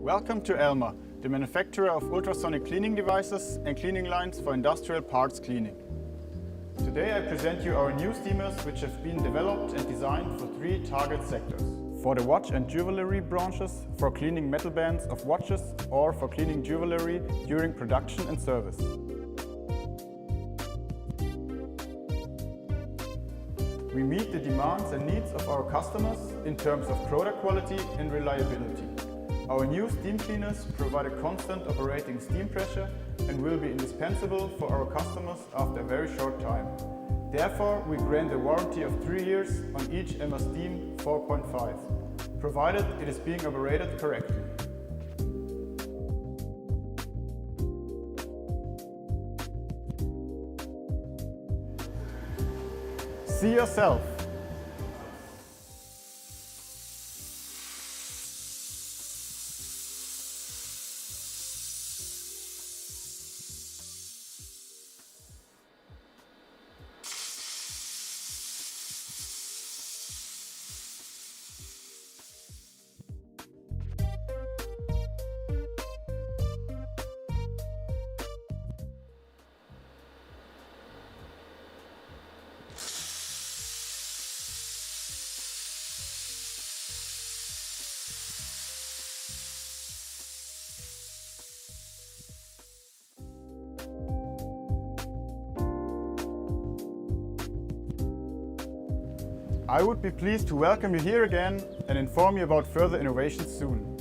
Welcome to Elma, the manufacturer of ultrasonic cleaning devices and cleaning lines for industrial parts cleaning. Today I present you our new steamers which have been developed and designed for three target sectors. For the watch and jewelry branches, for cleaning metal bands of watches or for cleaning jewelry during production and service. We meet the demands and needs of our customers in terms of product quality and reliability. Our new steam cleaners provide a constant operating steam pressure and will be indispensable for our customers after a very short time. Therefore, we grant a warranty of 3 years on each Elmasteam 4.5, provided it is being operated correctly. See yourself. I would be pleased to welcome you here again and inform you about further innovations soon.